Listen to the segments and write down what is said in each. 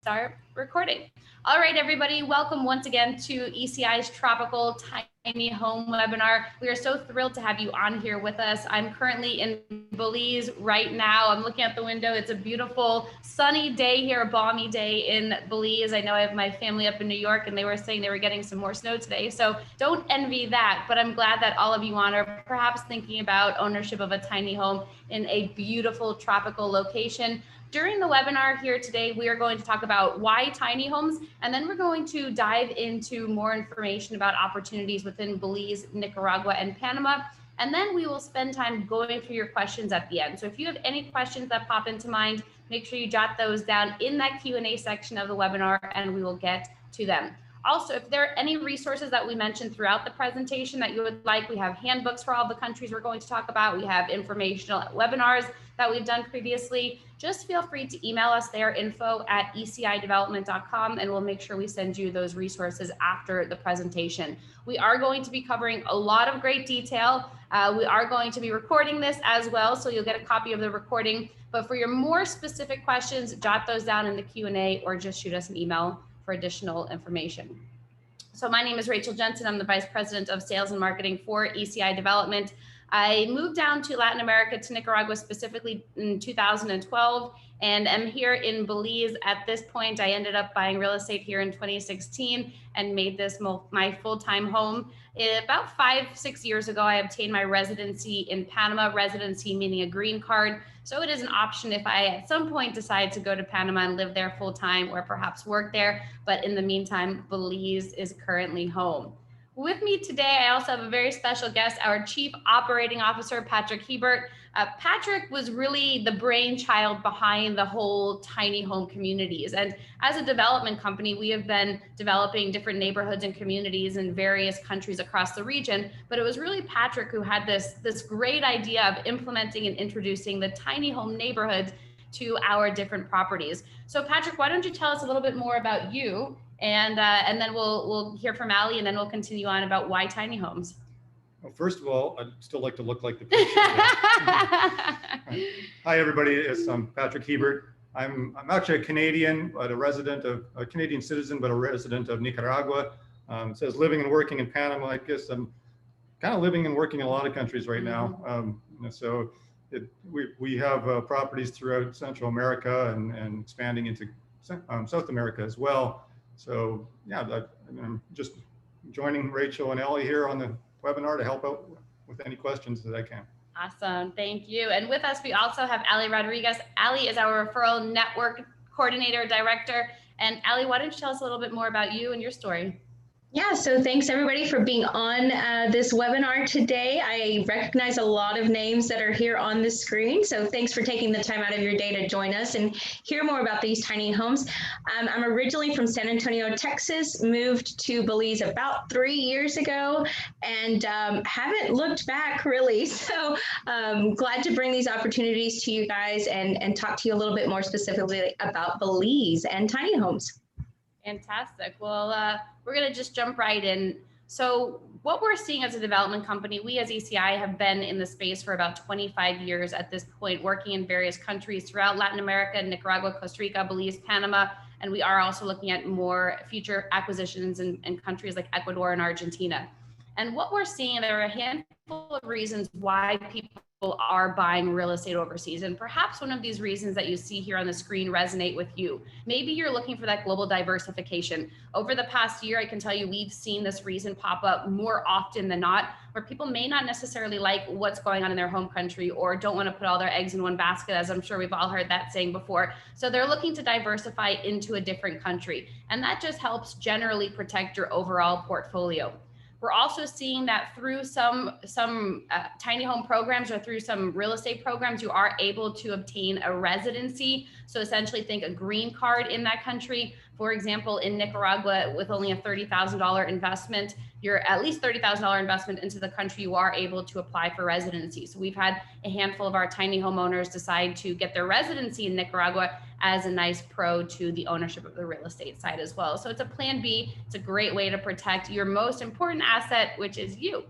Start recording. All right, everybody, welcome once again to ECI's Tropical Tiny Home webinar. We are so thrilled to have you on here with us. I'm currently in Belize right now. I'm looking out the window. It's a beautiful sunny day here, a balmy day in Belize. I know I have my family up in New York and they were saying they were getting some more snow today. So don't envy that, but I'm glad that all of you on are perhaps thinking about ownership of a tiny home in a beautiful tropical location. During the webinar here today, we are going to talk about why tiny homes, and then we're going to dive into more information about opportunities within Belize, Nicaragua, and Panama. And then we will spend time going through your questions at the end. So if you have any questions that pop into mind, make sure you jot those down in that Q&A section of the webinar, and we will get to them. Also, if there are any resources that we mentioned throughout the presentation that you would like, we have handbooks for all the countries we're going to talk about. We have informational webinars that we've done previously. Just feel free to email us there, info@ecidevelopment.com, and we'll make sure we send you those resources after the presentation. We are going to be covering a lot of great detail. We are going to be recording this as well, so you'll get a copy of the recording. But for your more specific questions, jot those down in the Q&A or just shoot us an email for additional information. So my name is Rachel Jensen. I'm the Vice President of Sales and Marketing for ECI Development. I moved down to Latin America, to Nicaragua specifically in 2012, and I'm here in Belize at this point. I ended up buying real estate here in 2016 and made this my full-time home. About 5-6 years ago, I obtained my residency in Panama, residency meaning a green card. So it is an option if I at some point decide to go to Panama and live there full-time or perhaps work there. But in the meantime, Belize is currently home. With me today, I also have a very special guest, our Chief Operating Officer, Patrick Hebert. Patrick was really the brainchild behind the whole tiny home communities. And as a development company, we have been developing different neighborhoods and communities in various countries across the region. But it was really Patrick who had this great idea of implementing and introducing the tiny home neighborhoods to our different properties. So Patrick, why don't you tell us a little bit more about you? And then we'll hear from Ali, and then we'll continue on about why tiny homes. Well, first of all, I'd still like to look like the picture. Hi, everybody. It's Patrick Hebert. I'm actually a Canadian, but a Canadian citizen, but a resident of Nicaragua. It says living and working in Panama. I guess I'm kind of living and working in a lot of countries right now. So we have properties throughout Central America and expanding into South America as well. So yeah, I'm just joining Rachel and Ellie here on the webinar to help out with any questions that I can. Awesome, thank you. And with us, we also have Ali Rodriguez. Ali is our referral network coordinator director. And Ali, why don't you tell us a little bit more about you and your story? Yeah, so thanks everybody for being on this webinar today. I recognize a lot of names that are here on the screen. So thanks for taking the time out of your day to join us and hear more about these tiny homes. I'm originally from San Antonio, Texas, moved to Belize about 3 years ago and haven't looked back really. So glad to bring these opportunities to you guys and talk to you a little bit more specifically about Belize and tiny homes. Fantastic. Well, we're going to just jump right in. So what we're seeing as a development company, we as ECI have been in the space for about 25 years at this point, working in various countries throughout Latin America, Nicaragua, Costa Rica, Belize, Panama, and we are also looking at more future acquisitions in countries like Ecuador and Argentina. And what we're seeing, there are a handful of reasons why people are buying real estate overseas. And perhaps one of these reasons that you see here on the screen resonate with you. Maybe you're looking for that global diversification. Over the past year, I can tell you we've seen this reason pop up more often than not, where people may not necessarily like what's going on in their home country or don't want to put all their eggs in one basket, as I'm sure we've all heard that saying before. So they're looking to diversify into a different country. And that just helps generally protect your overall portfolio. We're also seeing that through some tiny home programs or through some real estate programs, you are able to obtain a residency. So essentially think a green card in that country. For example, in Nicaragua, with only a $30,000 investment, you're at least $30,000 investment into the country, you are able to apply for residency. So we've had a handful of our tiny homeowners decide to get their residency in Nicaragua as a nice pro to the ownership of the real estate side as well. So it's a plan B. It's a great way to protect your most important asset, which is you.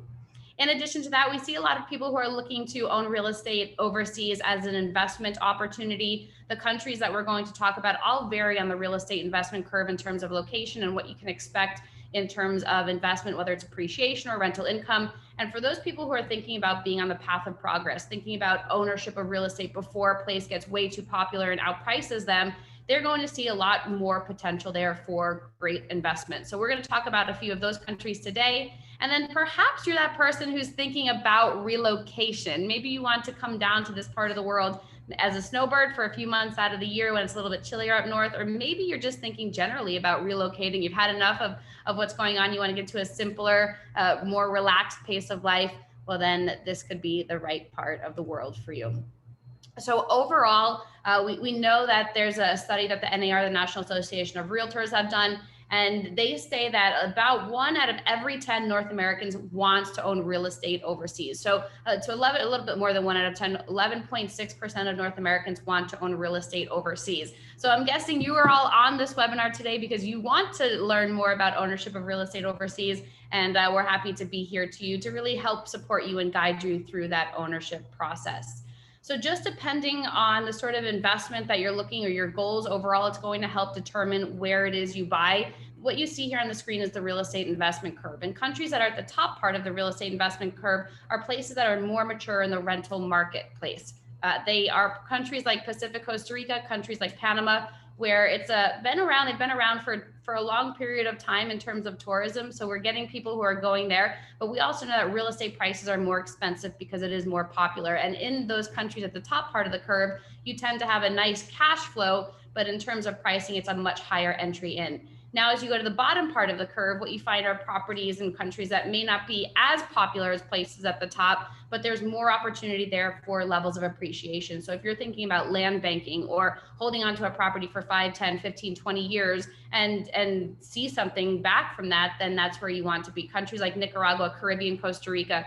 In addition to that, we see a lot of people who are looking to own real estate overseas as an investment opportunity. The countries that we're going to talk about all vary on the real estate investment curve in terms of location and what you can expect in terms of investment, whether it's appreciation or rental income. And for those people who are thinking about being on the path of progress, thinking about ownership of real estate before a place gets way too popular and outprices them, they're going to see a lot more potential there for great investment. So we're going to talk about a few of those countries today. And then perhaps you're that person who's thinking about relocation. Maybe you want to come down to this part of the world as a snowbird for a few months out of the year when it's a little bit chillier up north, or maybe you're just thinking generally about relocating. You've had enough of what's going on. You want to get to a simpler, more relaxed pace of life. Well, then this could be the right part of the world for you. So overall, we know that there's a study that the NAR, the National Association of Realtors, have done, and they say that about 1 out of every 10 North Americans wants to own real estate overseas. So to 11, a little bit more than 1 out of 10, 11.6% of North Americans want to own real estate overseas. So I'm guessing you are all on this webinar today because you want to learn more about ownership of real estate overseas, and we're happy to be here to really help support you and guide you through that ownership process. So just depending on the sort of investment that you're looking or your goals overall, it's going to help determine where it is you buy. What you see here on the screen is the real estate investment curve. And countries that are at the top part of the real estate investment curve are places that are more mature in the rental marketplace. They are countries like Pacific Costa Rica, countries like Panama, where it's been around. They've been around for a long period of time in terms of tourism. So we're getting people who are going there, but we also know that real estate prices are more expensive because it is more popular. And in those countries at the top part of the curve, you tend to have a nice cash flow, but in terms of pricing, it's a much higher entry in. Now, as you go to the bottom part of the curve, what you find are properties in countries that may not be as popular as places at the top, but there's more opportunity there for levels of appreciation. So if you're thinking about land banking or holding onto a property for 5, 10, 15, 20 years and see something back from that, then that's where you want to be. Countries like Nicaragua, Caribbean, Costa Rica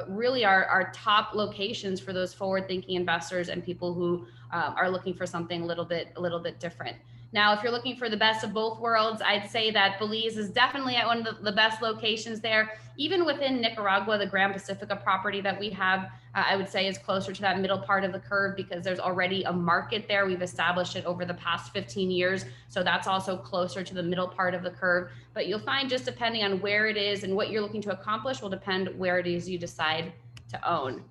really are top locations for those forward-thinking investors and people who are looking for something a little bit different. Now, if you're looking for the best of both worlds, I'd say that Belize is definitely at one of the best locations there. Even within Nicaragua, the Grand Pacifica property that we have, I would say is closer to that middle part of the curve because there's already a market there. We've established it over the past 15 years. So that's also closer to the middle part of the curve. But you'll find just depending on where it is and what you're looking to accomplish will depend where it is you decide to own.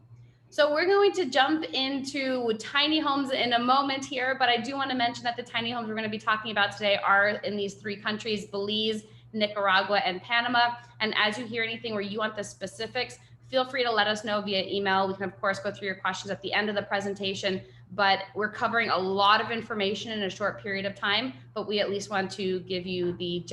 So we're going to jump into tiny homes in a moment here, but I do want to mention that the tiny homes we're going to be talking about today are in these 3 countries, Belize, Nicaragua, and Panama. And as you hear anything where you want the specifics, feel free to let us know via email. We can, of course, go through your questions at the end of the presentation, but we're covering a lot of information in a short period of time, but we at least want to give you the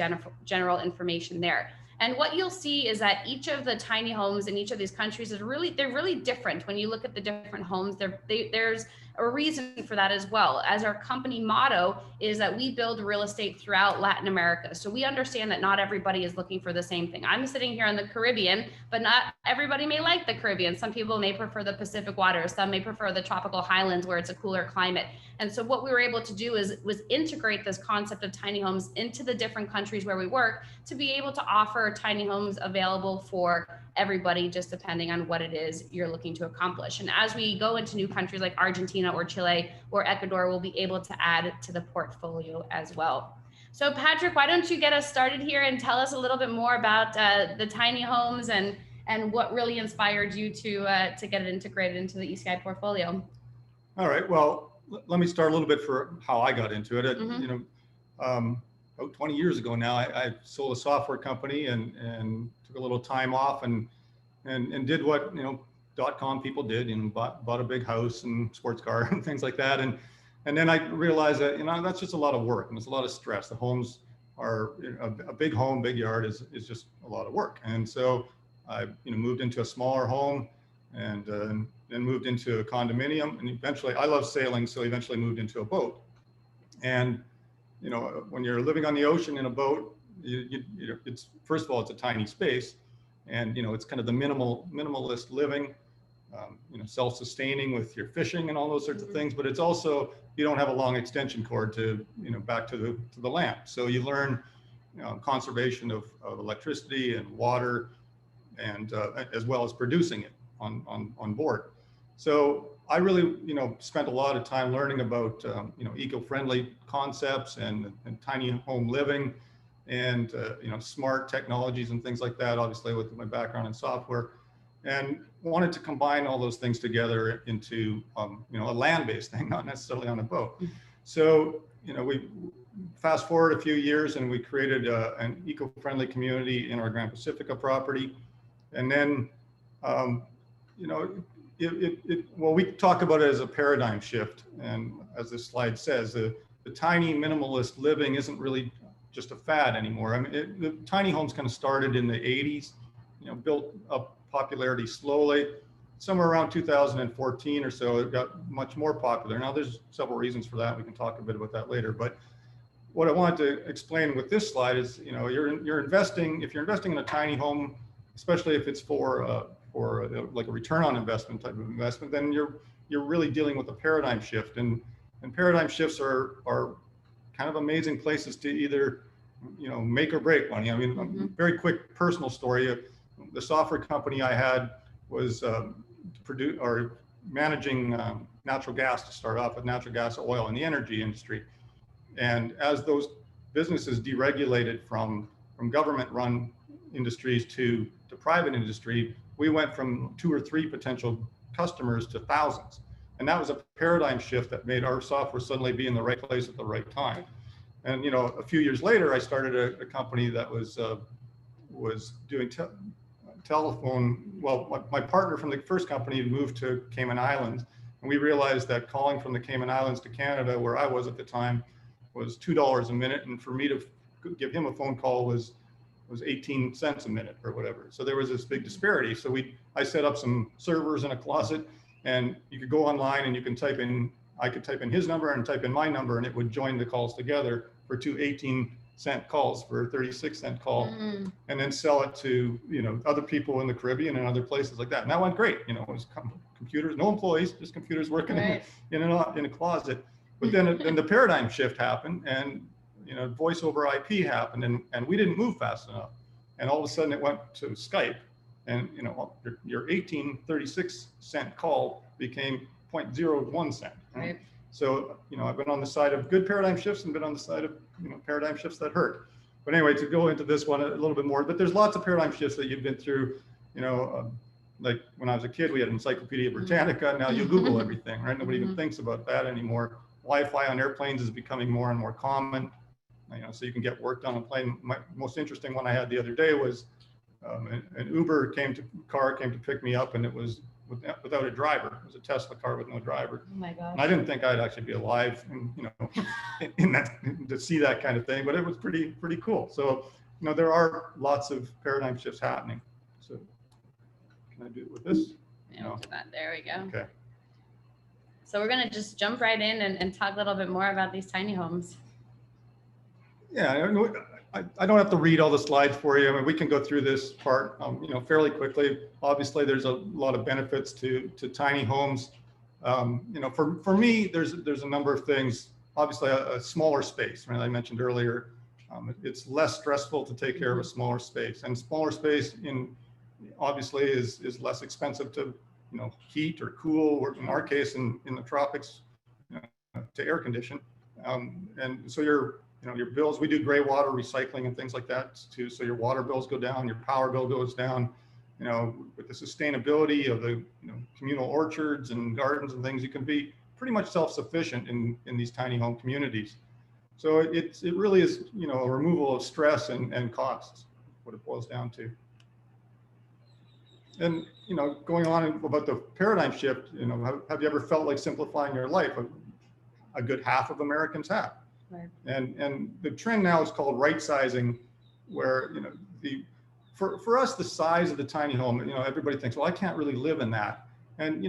general information there. And what you'll see is that each of the tiny homes in each of these countries is they're really different. When you look at the different homes, there's a reason for that as well. As our company motto is that we build real estate throughout Latin America. So we understand that not everybody is looking for the same thing. I'm sitting here in the Caribbean, but not everybody may like the Caribbean. Some people may prefer the Pacific waters. Some may prefer the tropical highlands where it's a cooler climate. And so what we were able to do was integrate this concept of tiny homes into the different countries where we work to be able to offer tiny homes available for everybody, just depending on what it is you're looking to accomplish. And as we go into new countries like Argentina or Chile or Ecuador, we'll be able to add to the portfolio as well. So Patrick, why don't you get us started here and tell us a little bit more about the tiny homes and what really inspired you to get it integrated into the ECI portfolio? All right, well, let me start a little bit for how I got into it. About 20 years ago now, I sold a software company and took a little time off and did what .com people did, bought a big house and sports car and things like that. And then I realized that that's just a lot of work and it's a lot of stress. The homes are a big home, big yard is just a lot of work. And so I moved into a smaller home and then moved into a condominium, and eventually I love sailing, so eventually moved into a boat. And when you're living on the ocean in a boat, it's first of all, it's a tiny space, and it's kind of the minimalist living, self-sustaining with your fishing and all those sorts of things. But it's also, you don't have a long extension cord to back to the lamp, so you learn conservation of electricity and water, and as well as producing it on board. So I really, spent a lot of time learning about, eco-friendly concepts and tiny home living and, smart technologies and things like that, obviously with my background in software, and wanted to combine all those things together into, a land-based thing, not necessarily on a boat. So, we fast forward a few years and we created an eco-friendly community in our Grand Pacifica property. And then, well, we talk about it as a paradigm shift. And as this slide says, the tiny minimalist living isn't really just a fad anymore. I mean, the tiny homes kind of started in the 80s, built up popularity slowly. Somewhere around 2014 or so, it got much more popular. Now, there's several reasons for that. We can talk a bit about that later. But what I wanted to explain with this slide is, you're investing, if you're investing in a tiny home, especially if it's for like a return on investment type of investment, then you're really dealing with a paradigm shift. And paradigm shifts are kind of amazing places to either, make or break money. I mean, very quick personal story. The software company I had was managing natural gas to start off with, natural gas, oil, in the energy industry. And as those businesses deregulated from government-run industries to private industry, we went from 2 or 3 potential customers to thousands. And that was a paradigm shift that made our software suddenly be in the right place at the right time. And a few years later, I started a company that was doing telephone. Well, my partner from the first company moved to Cayman Islands, and we realized that calling from the Cayman Islands to Canada, where I was at the time, was $2 a minute, and for me to give him a phone call was 18 cents a minute or whatever. So there was this big disparity. So I set up some servers in a closet, and you could go online and you can I could type in his number and type in my number, and it would join the calls together for 2 18-cent calls for a 36-cent call, and then sell it to other people in the Caribbean and other places like that. And that went great. It was computers, no employees, just computers working in a closet. But then the paradigm shift happened, and voice over IP happened, and we didn't move fast enough. And all of a sudden it went to Skype, and your 36-cent call became 0.01 cent. Right? So I've been on the side of good paradigm shifts and been on the side of paradigm shifts that hurt. But anyway, to go into this one a little bit more, but there's lots of paradigm shifts that you've been through. Like when I was a kid, we had Encyclopedia Britannica. Now you Google everything, right? Nobody even thinks about that anymore. Wi-Fi on airplanes is becoming more and more common. So you can get work done on a plane. My most interesting one I had the other day was an Uber car came to pick me up, and it was without a driver. It was a Tesla car with no driver. Oh my gosh. And I didn't think I'd actually be alive, in that, to see that kind of thing, but it was pretty cool. So, there are lots of paradigm shifts happening. So can I do it with this? Yeah, we'll do that. There we go. Okay. So we're going to just jump right in and talk a little bit more about these tiny homes. Yeah, I don't have to read all the slides for you. I mean, we can go through this part, fairly quickly. Obviously, there's a lot of benefits to tiny homes. For me, there's a number of things. Obviously, a smaller space. Right? I mentioned earlier, it's less stressful to take care of a smaller space, and smaller space obviously is less expensive to heat or cool, or in our case in the tropics, to air condition, and so your bills, we do gray water recycling and things like that too. So your water bills go down, your power bill goes down, with the sustainability of the communal orchards and gardens and things, you can be pretty much self-sufficient in these tiny home communities. So it really is, a removal of stress and costs, what it boils down to. And, going on about the paradigm shift, have you ever felt like simplifying your life? A good half of Americans have. Right. And the trend now is called right sizing, where for us, the size of the tiny home, everybody thinks, well, I can't really live in that. And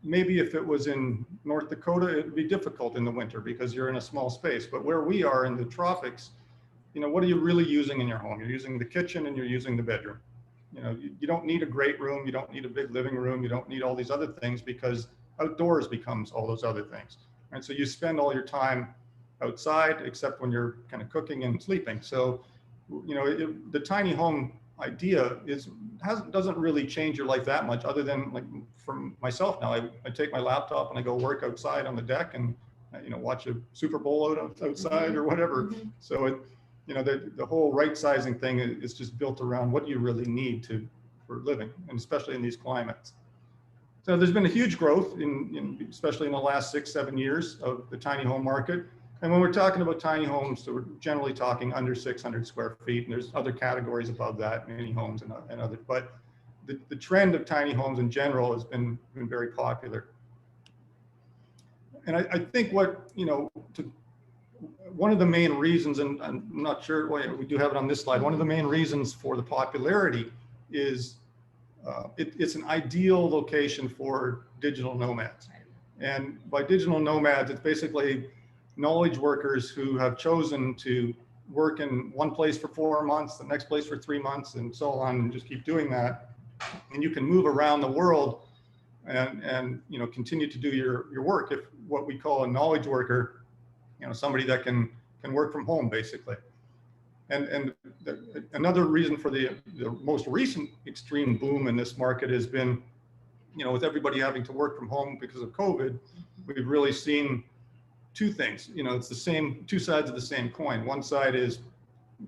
maybe if it was in North Dakota, it would be difficult in the winter because you're in a small space. But where we are in the tropics, what are you really using in your home? You're using the kitchen and you're using the bedroom. You don't need a great room, you don't need a big living room, you don't need all these other things, because outdoors becomes all those other things. And so you spend all your time outside, except when you're kind of cooking and sleeping. So, the tiny home idea doesn't really change your life that much, other than, like, for myself now, I take my laptop and I go work outside on the deck and watch a Super Bowl outside or whatever. So the whole right sizing thing is just built around what you really need for living, and especially in these climates. So there's been a huge growth especially in the last 6-7 years of the tiny home market. And when we're talking about tiny homes, so we're generally talking under 600 square feet, and there's other categories above that, mini homes and others. But the trend of tiny homes in general has been very popular. And I think one of the main reasons, and I'm not sure, well, we do have it on this slide, one of the main reasons for the popularity is it's an ideal location for digital nomads. And by digital nomads, it's basically knowledge workers who have chosen to work in one place for 4 months, the next place for 3 months, and so on, and just keep doing that. And you can move around the world and continue to do your work. If what we call a knowledge worker, somebody that can work from home, basically. And another reason for the most recent extreme boom in this market has been, with everybody having to work from home because of COVID, we've really seen two things. It's the same, two sides of the same coin. One side is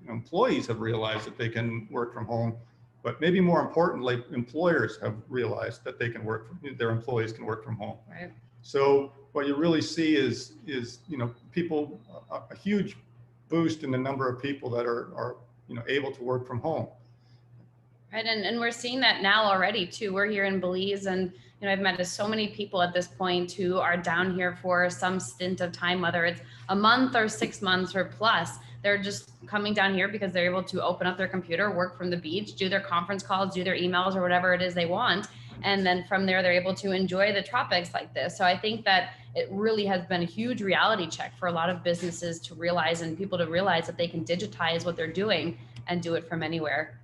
employees have realized that they can work from home, but maybe more importantly, employers have realized that their employees can work from home. Right. So what you really see is people, a huge boost in the number of people that are able to work from home. Right, and we're seeing that now already too. We're here in Belize, and I've met so many people at this point who are down here for some stint of time, whether it's a month or 6 months or plus. They're just coming down here because they're able to open up their computer, work from the beach, do their conference calls, do their emails, or whatever it is they want. And then from there, they're able to enjoy the tropics like this. So I think that it really has been a huge reality check for a lot of businesses to realize, and people to realize, that they can digitize what they're doing and do it from anywhere.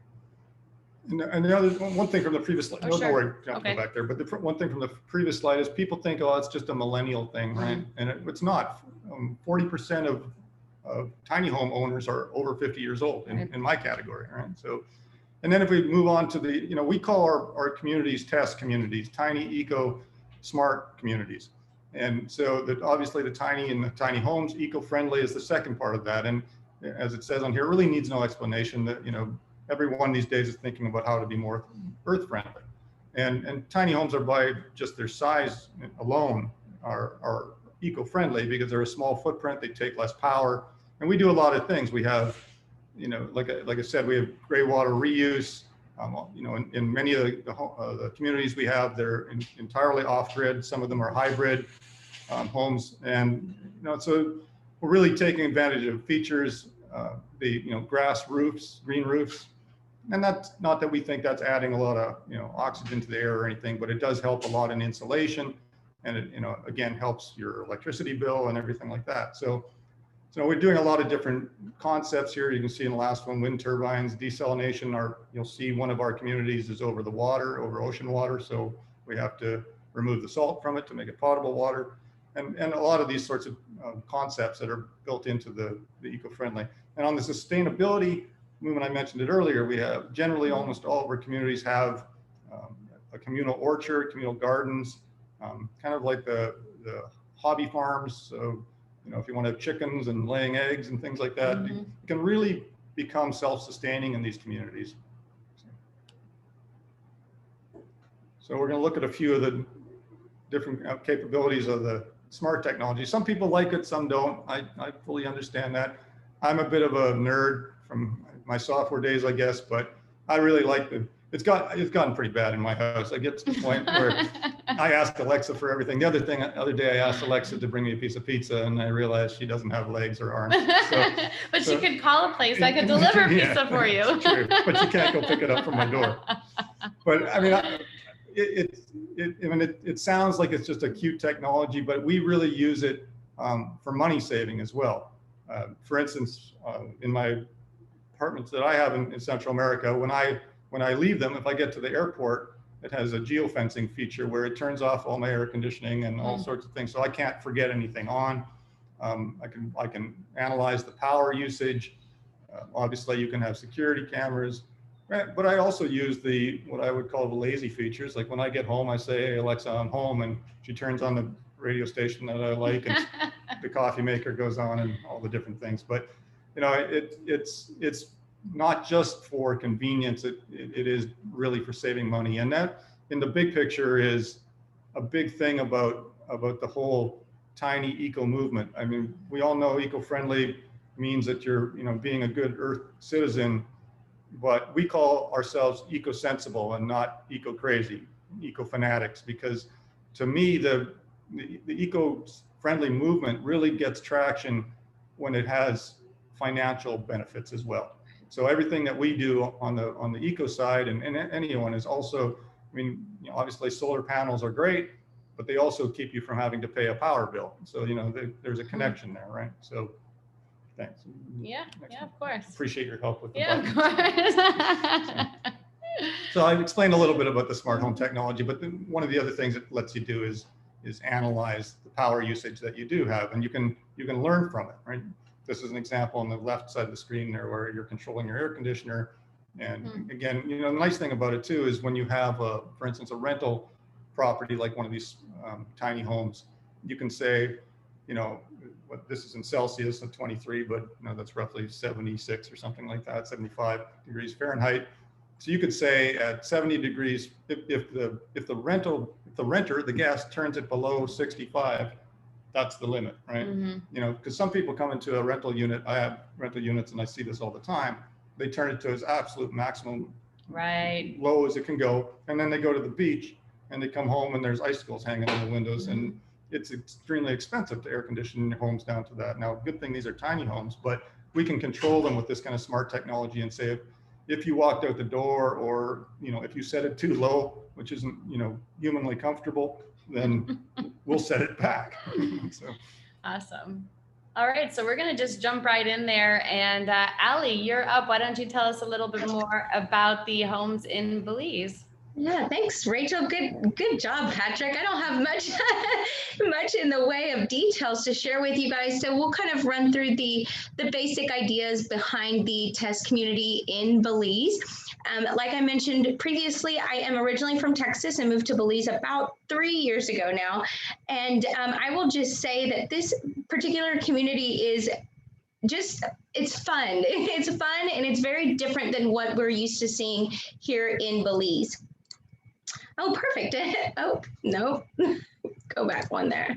And the other one thing from the previous slide, Oh, sure. Go back there, but the one thing from the previous slide is people think, oh, it's just a millennial thing, right? And it's not. 40% of tiny home owners are over 50 years old in my category, right? So, and then if we move on to we call our communities test communities, tiny, eco, smart communities. And so obviously the tiny and the tiny homes, eco-friendly is the second part of that. And as it says on here, it really needs no explanation that, everyone these days is thinking about how to be more earth friendly. And tiny homes are, by just their size alone, are eco-friendly because they're a small footprint, they take less power. And we do a lot of things. We have, like I said, we have gray water reuse. In many of the communities we have, they're entirely off-grid. Some of them are hybrid homes. And, so we're really taking advantage of features, the grass roofs, green roofs. And that's not that we think that's adding a lot of oxygen to the air or anything, but it does help a lot in insulation, and it again helps your electricity bill and everything like that. So we're doing a lot of different concepts here. You can see in the last one, wind turbines, desalination. You'll see one of our communities is over the water, over ocean water, so we have to remove the salt from it to make it potable water, and a lot of these sorts of concepts that are built into the eco-friendly. And on the sustainability movement, I mentioned it earlier, we have generally almost all of our communities have a communal orchard, communal gardens, kind of like the hobby farms. So, if you want to have chickens and laying eggs and things like that, you can really become self-sustaining in these communities. So we're going to look at a few of the different capabilities of the smart technology. Some people like it, some don't. I fully understand that. I'm a bit of a nerd from my software days, I guess, but I really like it's gotten pretty bad in my house. I get to the point where I ask Alexa for everything. The other day I asked Alexa to bring me a piece of pizza, and I realized she doesn't have legs or arms. But she could call a place that could deliver pizza for you. True, but she can't go pick it up from my door. But I mean, it sounds like it's just a cute technology, but we really use it for money saving as well. For instance, in my apartments that I have in Central America, when I leave them, if I get to the airport, it has a geofencing feature where it turns off all my air conditioning and all sorts of things, so I can't forget anything on. I can analyze the power usage. Obviously, you can have security cameras. Right, but I also use what I would call the lazy features. Like when I get home, I say, "Hey Alexa, I'm home," and she turns on the radio station that I like, and the coffee maker goes on, and all the different things. But it's not just for convenience. It is really for saving money, and that in the big picture is a big thing about the whole tiny eco movement. I mean, we all know eco-friendly means that you're being a good Earth citizen. But we call ourselves eco-sensible and not eco-crazy, eco-fanatics, because to me, the eco-friendly movement really gets traction when it has financial benefits as well. So everything that we do on the eco side and anyone is also, I mean, obviously solar panels are great, but they also keep you from having to pay a power bill. So, there's a connection there, right? So thanks. Yeah, of course. Appreciate your help with the Yeah, buttons. of course. So I've explained a little bit about the smart home technology, but one of the other things it lets you do is analyze the power usage that you do have, and you can learn from it, right? This is an example on the left side of the screen there where you're controlling your air conditioner. And again, the nice thing about it too is when you have, for instance, a rental property like one of these tiny homes, you can say, this is in Celsius at 23, but that's roughly 76 or something like that, 75 degrees Fahrenheit. So you could say at 70 degrees, if the renter, the guest, turns it below 65, that's the limit, right? Because some people come into a rental unit. I have rental units, and I see this all the time. They turn it to its absolute maximum, right, low as it can go, and then they go to the beach and they come home and there's icicles hanging on the windows, and it's extremely expensive to air condition your homes down to that. Now, good thing these are tiny homes, but we can control them with this kind of smart technology and say if you walked out the door, or if you set it too low, which isn't humanly comfortable, then we'll set it back. So. Awesome. All right, so we're going to just jump right in there. And Ali, you're up. Why don't you tell us a little bit more about the homes in Belize? Yeah, thanks, Rachel. Good job, Patrick. I don't have much in the way of details to share with you guys. So we'll kind of run through the basic ideas behind the test community in Belize. Like I mentioned previously, I am originally from Texas and moved to Belize about 3 years ago now. And I will just say that this particular community is it's fun. It's fun, and it's very different than what we're used to seeing here in Belize. Oh, perfect. Oh, no. Go back one there.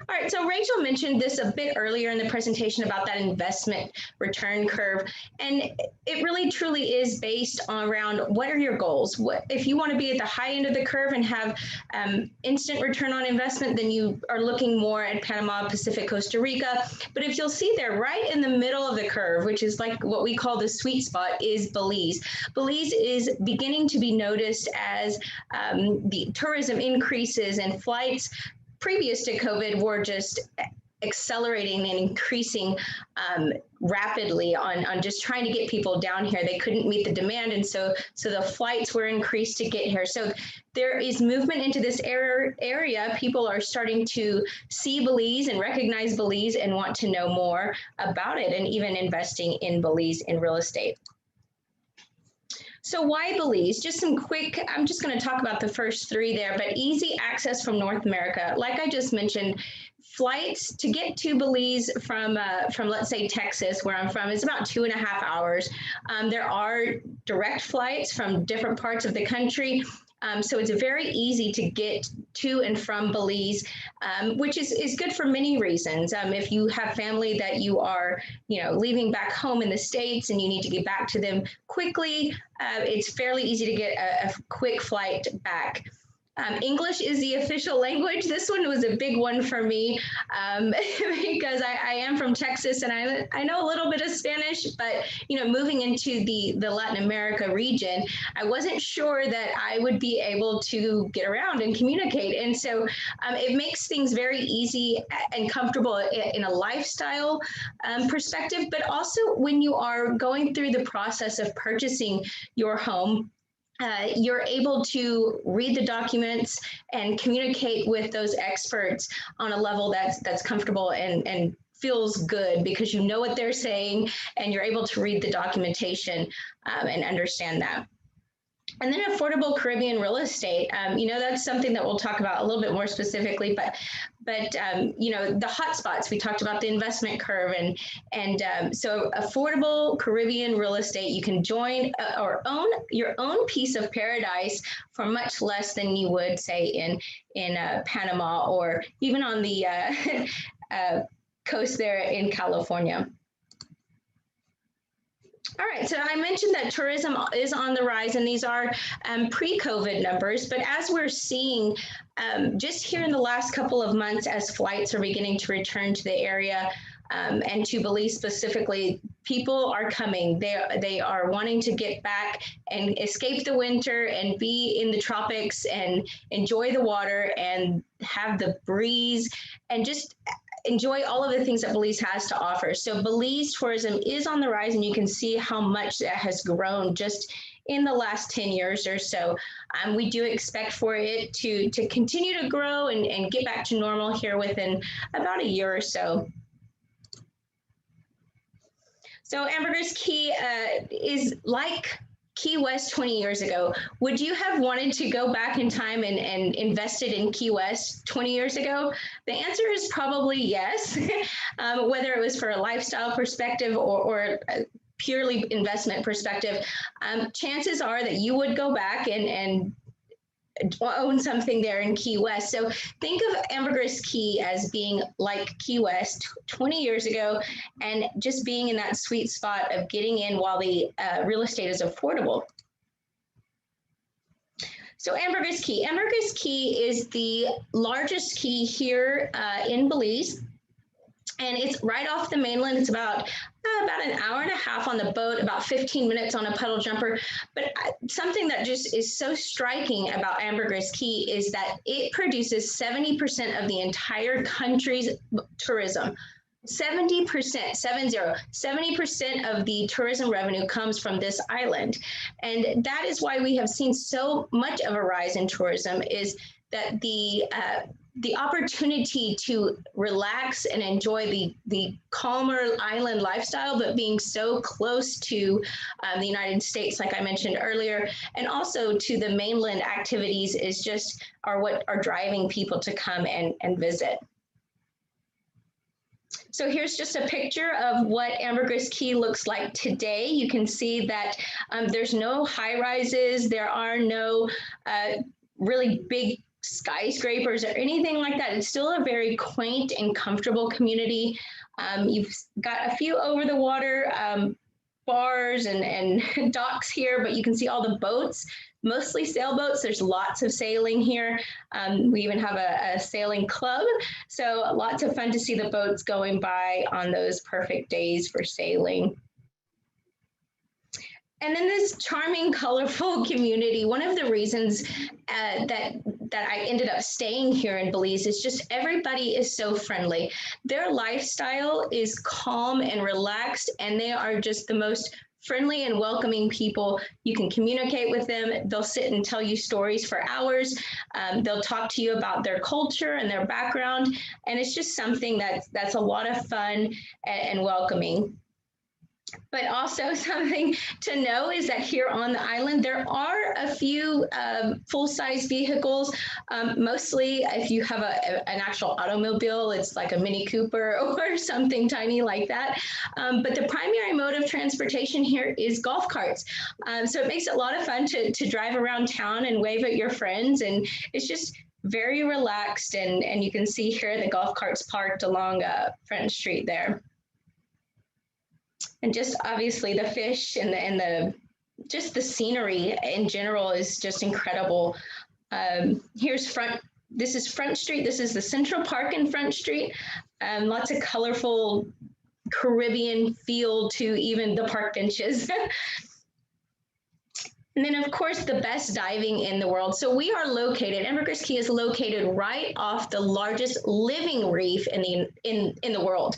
All right, so Rachel mentioned this a bit earlier in the presentation about that investment return curve. And it really truly is based around what are your goals? If you want to be at the high end of the curve and have instant return on investment, then you are looking more at Panama, Pacific, Costa Rica. But if you'll see there, right in the middle of the curve, which is like what we call the sweet spot, is Belize. Belize is beginning to be noticed as the tourism increases and flights previous to COVID were just accelerating and increasing rapidly on just trying to get people down here. They couldn't meet the demand, and so the flights were increased to get here. So there is movement into this area. People are starting to see Belize and recognize Belize and want to know more about it, and even investing in Belize in real estate. So why Belize? Just some quick, I'm just going to talk about the first three there, but easy access from North America. Like I just mentioned, flights to get to Belize from let's say Texas, where I'm from, is about 2.5 hours. There are direct flights from different parts of the country. So it's very easy to get to and from Belize, which is good for many reasons. If you have family that you are, leaving back home in the States and you need to get back to them quickly, it's fairly easy to get a quick flight back. English is the official language. This one was a big one for me because I am from Texas and I know a little bit of Spanish, but moving into the Latin America region, I wasn't sure that I would be able to get around and communicate. And so it makes things very easy and comfortable in a lifestyle perspective, but also when you are going through the process of purchasing your home, you're able to read the documents and communicate with those experts on a level that's comfortable and feels good because you know what they're saying and you're able to read the documentation and understand that. And then affordable Caribbean real estate, that's something that we'll talk about a little bit more specifically, but the hotspots, we talked about the investment curve, and so affordable Caribbean real estate, you can join or own your own piece of paradise for much less than you would say in Panama or even on the coast there in California. All right, so I mentioned that tourism is on the rise, and these are pre-COVID numbers, but as we're seeing just here in the last couple of months, as flights are beginning to return to the area and to Belize specifically, people are coming. They are wanting to get back and escape the winter and be in the tropics and enjoy the water and have the breeze and just enjoy all of the things that Belize has to offer. So Belize tourism is on the rise, and you can see how much that has grown just in the last 10 years or so. We do expect for it to continue to grow and get back to normal here within about a year or so. So Ambergris Caye is like Key West 20 years ago. Would you have wanted to go back in time and invested in Key West 20 years ago? The answer is probably yes, whether it was for a lifestyle perspective or a purely investment perspective. Chances are that you would go back and own something there in Key West. So think of Ambergris Caye as being like Key West 20 years ago and just being in that sweet spot of getting in while the real estate is affordable. So Ambergris Caye. Ambergris Caye is the largest key here in Belize. And it's right off the mainland. It's about an hour and a half on the boat, about 15 minutes on a puddle jumper. But something that just is so striking about Ambergris Caye is that it produces 70% of the entire country's tourism. 70%, 70% of the tourism revenue comes from this island. And that is why we have seen so much of a rise in tourism, is that the opportunity to relax and enjoy the calmer island lifestyle, but being so close to the United States, like I mentioned earlier, and also to the mainland activities are what are driving people to come and visit. So here's just a picture of what Ambergris Caye looks like today. You can see that there's no high rises, there are no really big skyscrapers or anything like that. It's still a very quaint and comfortable community. You've got a few over the water bars and docks here, but you can see all the boats, mostly sailboats. There's lots of sailing here. We even have a sailing club. So lots of fun to see the boats going by on those perfect days for sailing. And then this charming, colorful community. One of the reasons that I ended up staying here in Belize is just everybody is so friendly. Their lifestyle is calm and relaxed, and they are just the most friendly and welcoming people. You can communicate with them. They'll sit and tell you stories for hours. They'll talk to you about their culture and their background. And it's just something that's a lot of fun and welcoming. But also something to know is that here on the island, there are a few full-size vehicles. Mostly if you have an actual automobile, it's like a Mini Cooper or something tiny like that. But the primary mode of transportation here is golf carts. So it makes it a lot of fun to drive around town and wave at your friends. And it's just very relaxed. And you can see here the golf carts parked along Front Street there. And just obviously the fish and just the scenery in general is just incredible. This is Front Street. This is the Central Park in Front Street. Lots of colorful Caribbean feel to even the park benches. And then, of course, the best diving in the world. So we are located, Ambergris Caye is located right off the largest living reef in the world.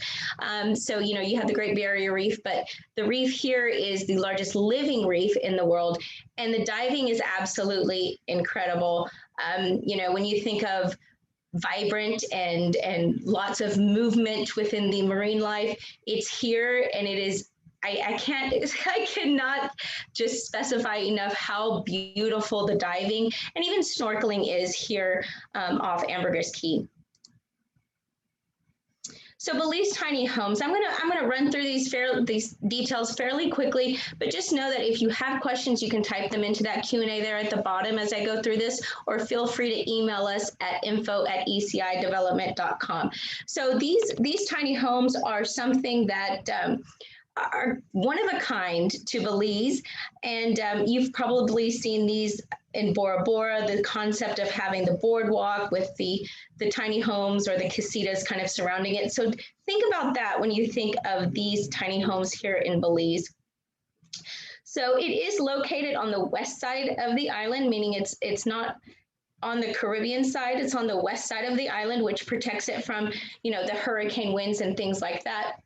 So, you have the Great Barrier Reef, but the reef here is the largest living reef in the world. And the diving is absolutely incredible. When you think of vibrant and lots of movement within the marine life. It's here, and it is, I cannot just specify enough how beautiful the diving and even snorkeling is here off Ambergris Key. So Belize tiny homes, I'm gonna run through these details fairly quickly, but just know that if you have questions, you can type them into that Q&A there at the bottom as I go through this, or feel free to email us at info@ecidevelopment.com. So these tiny homes are something that are one of a kind to Belize, and you've probably seen these in Bora Bora, the concept of having the boardwalk with the tiny homes or the casitas kind of surrounding it. So think about that when you think of these tiny homes here in Belize. So it is located on the west side of the island, meaning it's not on the Caribbean side, it's on the west side of the island, which protects it from, the hurricane winds and things like that.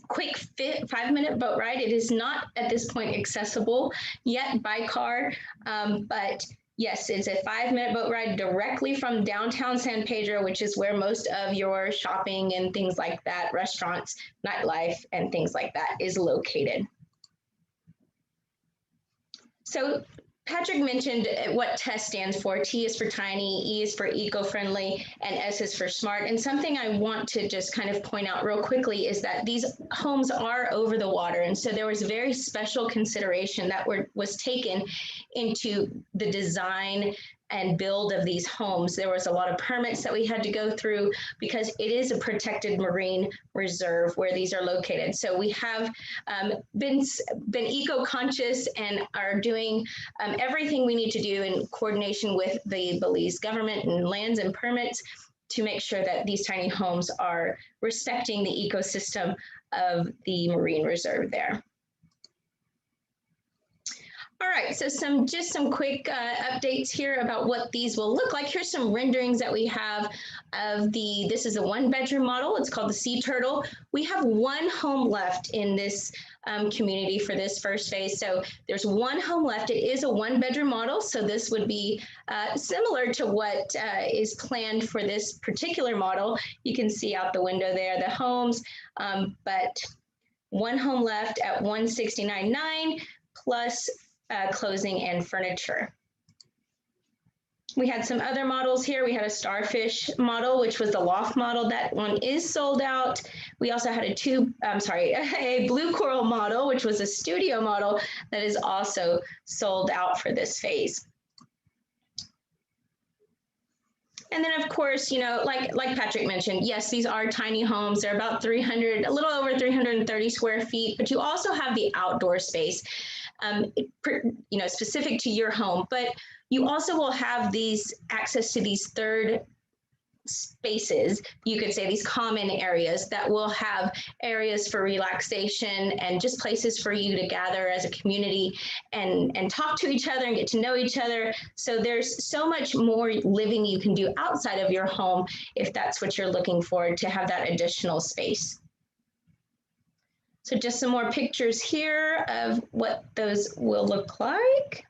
Quick 5-minute boat ride. It is not at this point accessible yet by car, but yes, it's a 5-minute boat ride directly from downtown San Pedro, which is where most of your shopping and things like that, restaurants, nightlife, and things like that is located. So Patrick mentioned what TESS stands for. T is for tiny, E is for eco-friendly, and S is for smart. And something I want to just kind of point out real quickly is that these homes are over the water. And so there was very special consideration that was taken into the design and build of these homes. There was a lot of permits that we had to go through because it is a protected marine reserve where these are located. So we have been eco-conscious and are doing everything we need to do in coordination with the Belize government and lands and permits to make sure that these tiny homes are respecting the ecosystem of the marine reserve there. All right, so just some quick updates here about what these will look like. Here's some renderings that we have of this is a 1-bedroom model. It's called the Sea Turtle. We have one home left in this community for this first phase. So there's one home left. It is a 1-bedroom model. So this would be similar to what is planned for this particular model. You can see out the window there, the homes, but one home left at $169,900 plus closing and furniture. We had some other models here. We had a starfish model, which was the loft model. That one is sold out. We also had a blue coral model, which was a studio model that is also sold out for this phase. And then, of course, like Patrick mentioned, yes, these are tiny homes. They're about a little over 330 square feet, but you also have the outdoor space, specific to your home. But you also will have access to these third spaces, you could say, these common areas that will have areas for relaxation and just places for you to gather as a community and talk to each other and get to know each other. So there's so much more living you can do outside of your home if that's what you're looking for, to have that additional space. So just some more pictures here of what those will look like.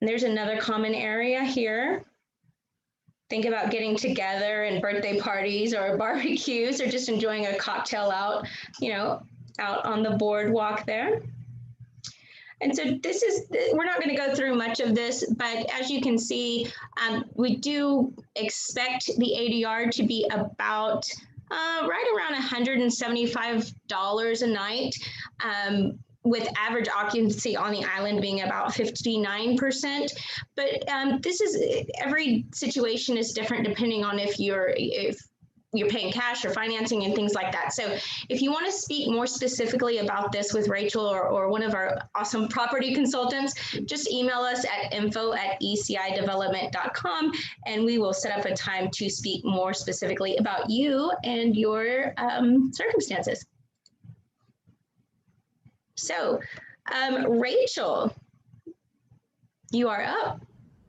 And there's another common area here. Think about getting together and birthday parties or barbecues, or just enjoying a cocktail out, out on the boardwalk there. And so we're not going to go through much of this, but as you can see, we do expect the ADR to be about right around $175 a night, with average occupancy on the island being about 59%. But every situation is different depending on if you're paying cash or financing and things like that. So if you want to speak more specifically about this with Rachel or one of our awesome property consultants, just email us at info@ecidevelopment.com, and we will set up a time to speak more specifically about you and your circumstances. So, Rachel, you are up.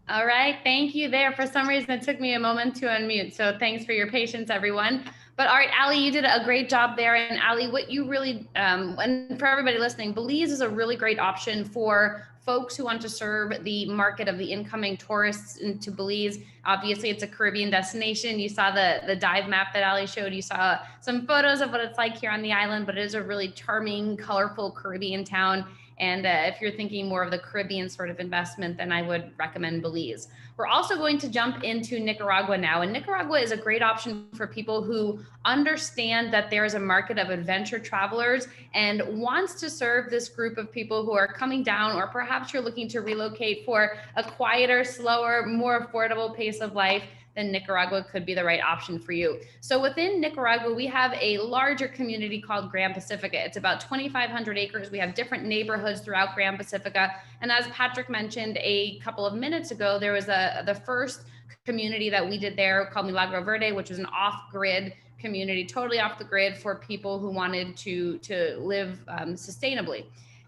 All right, thank you there. For some reason, it took me a moment to unmute, so thanks for your patience, everyone. But all right, Ali, you did a great job there. And Ali, what you really, and for everybody listening, Belize is a really great option for folks who want to serve the market of the incoming tourists into Belize. Obviously, it's a Caribbean destination. You saw the dive map that Ali showed. You saw some photos of what it's like here on the island, but it is a really charming, colorful Caribbean town. And if you're thinking more of the Caribbean sort of investment, then I would recommend Belize. We're also going to jump into Nicaragua now. And Nicaragua is a great option for people who understand that there is a market of adventure travelers and wants to serve this group of people who are coming down, or perhaps you're looking to relocate for a quieter, slower, more affordable pace of life. Then Nicaragua could be the right option for you. So within Nicaragua, we have a larger community called Grand Pacifica. It's about 2,500 acres. We have different neighborhoods throughout Grand Pacifica. And as Patrick mentioned a couple of minutes ago, there was the first community that we did there called Milagro Verde, which was an off-grid community, totally off the grid for people who wanted to live sustainably.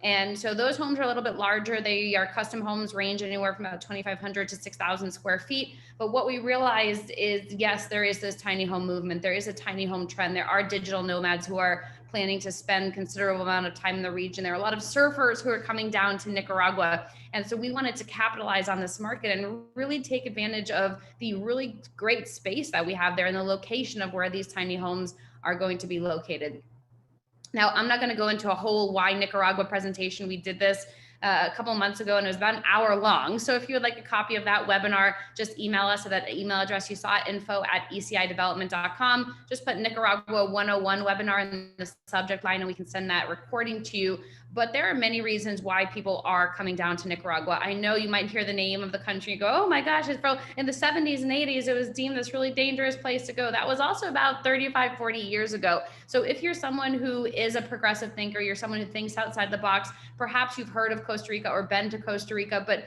And so those homes are a little bit larger. They are custom homes, range anywhere from about 2,500 to 6,000 square feet. But what we realized is, yes, there is this tiny home movement. There is a tiny home trend. There are digital nomads who are planning to spend considerable amount of time in the region. There are a lot of surfers who are coming down to Nicaragua. And so we wanted to capitalize on this market and really take advantage of the really great space that we have there and the location of where these tiny homes are going to be located. Now, I'm not going to go into a whole why Nicaragua presentation. We did this a couple of months ago and it was about an hour long. So if you would like a copy of that webinar, just email us at that email address you saw, info@ecidevelopment.com. Just put Nicaragua 101 webinar in the subject line and we can send that recording to you. But there are many reasons why people are coming down to Nicaragua. I know you might hear the name of the country and go, oh my gosh, it's in the 70s and 80s, it was deemed this really dangerous place to go. That was also about 35, 40 years ago. So if you're someone who is a progressive thinker, you're someone who thinks outside the box, perhaps you've heard of Costa Rica or been to Costa Rica, but